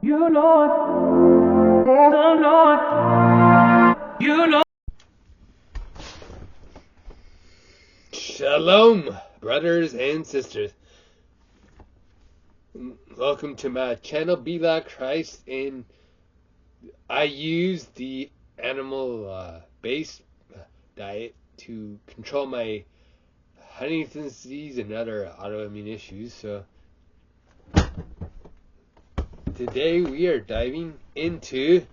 You know it. I don't know it. You know. Shalom, brothers and sisters. Welcome to my channel, Be Like Christ, and I use the animal-based diet to control my Huntington's disease and other autoimmune issues. So today we are diving into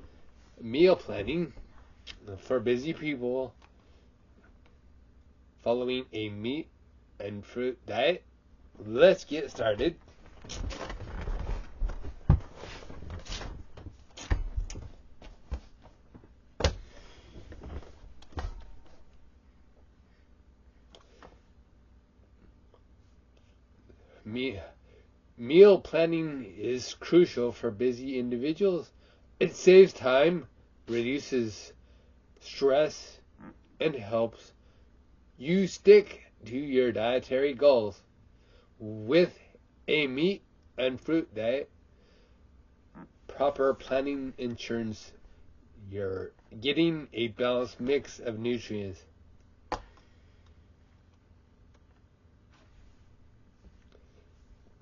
meal planning for busy people following a meat and fruit diet. Let's get started. Meal planning is crucial for busy individuals. It saves time, reduces stress, and helps you stick to your dietary goals. With a meat and fruit diet, proper planning ensures you're getting a balanced mix of nutrients.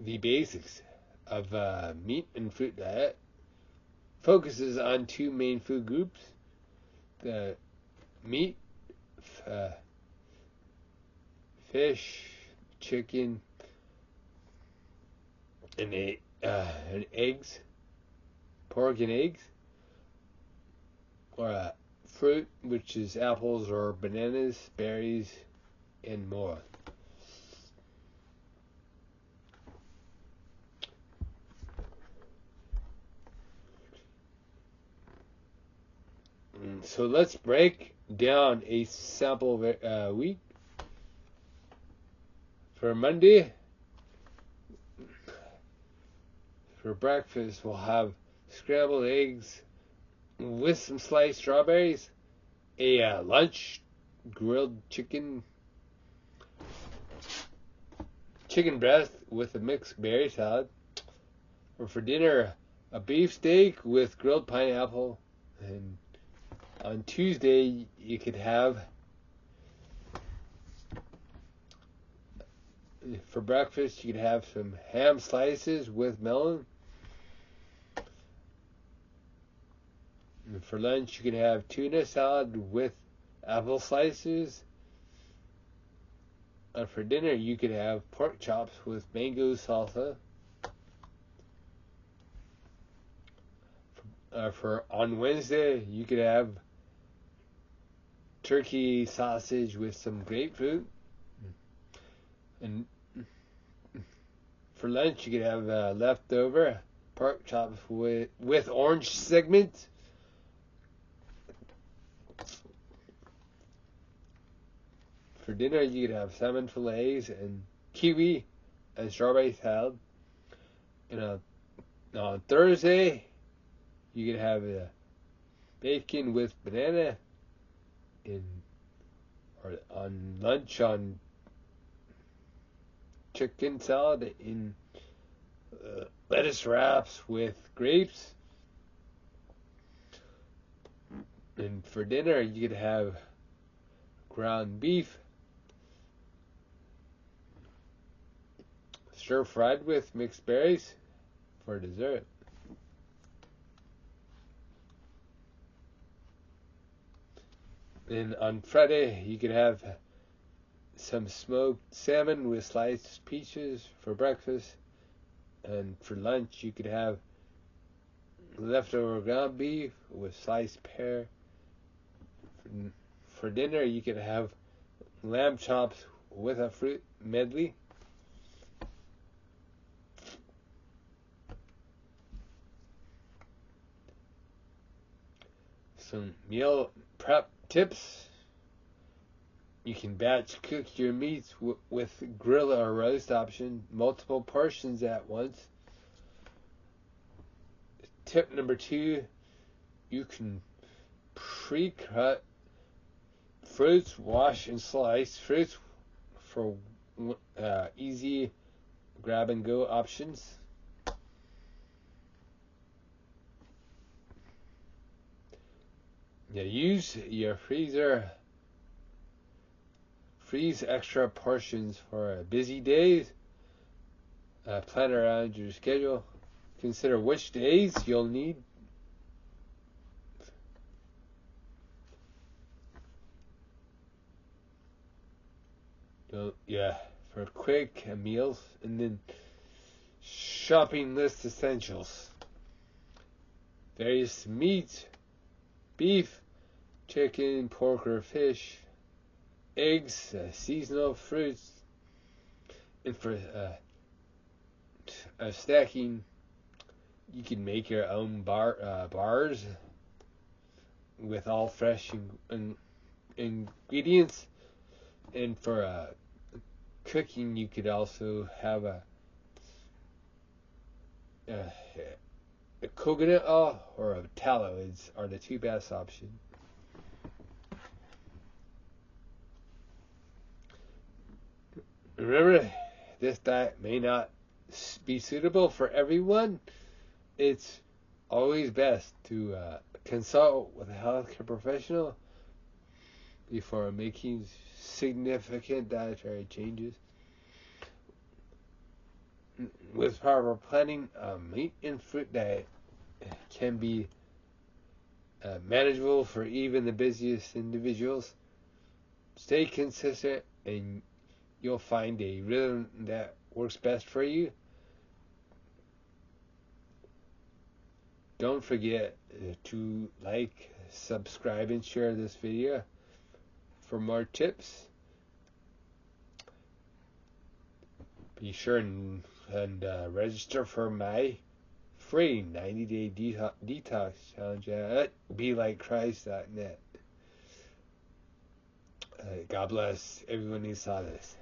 The basics of meat and fruit diet focuses on two main food groups: the meat, fish, chicken, and eggs, pork and eggs, or fruit, which is apples or bananas, berries, and more. So let's break down a sample week. For Monday, for breakfast, we'll have scrambled eggs with some sliced strawberries. Lunch, grilled chicken breast with a mixed berry salad. Or for dinner, a beef steak with grilled pineapple. And on Tuesday, you could have, for breakfast, you could have some ham slices with melon. And for lunch, you could have tuna salad with apple slices. And for dinner, you could have pork chops with mango salsa. For on Wednesday, you could have turkey sausage with some grapefruit. And for lunch, you could have leftover pork chops with orange segment. For dinner, you could have salmon fillets and kiwi and strawberry salad. And on Thursday, you could have bacon with banana. Or on lunch, on chicken salad in lettuce wraps with grapes. And for dinner, you could have ground beef stir fried with mixed berries for dessert. Then on Friday, you could have some smoked salmon with sliced peaches for breakfast. And for lunch, you could have leftover ground beef with sliced pear. For dinner, you could have lamb chops with a fruit medley. Some meal prep tips. You can batch cook your meats with grill or roast option, multiple portions at once. Tip number 2, you can pre-cut fruits, wash and slice fruits for easy grab and go options. Yeah, use your freezer. Freeze extra portions for busy days. Plan around your schedule. Consider which days you'll need. Yeah, for quick meals. And then shopping list essentials. Various meats, beef, chicken, pork or fish, eggs, seasonal fruits, and for snacking, you can make your own bars with all fresh ingredients. And for cooking, you could also have a coconut oil or a tallow are the two best options. Remember, this diet may not be suitable for everyone. It's always best to consult with a healthcare professional before making significant dietary changes. With proper planning, a meat and fruit diet can be manageable for even the busiest individuals. Stay consistent and you'll find a rhythm that works best for you. Don't forget to like, subscribe, and share this video for more tips. Be sure and register for my free 90-day detox challenge at BeLikeChrist.net. God bless everyone who saw this.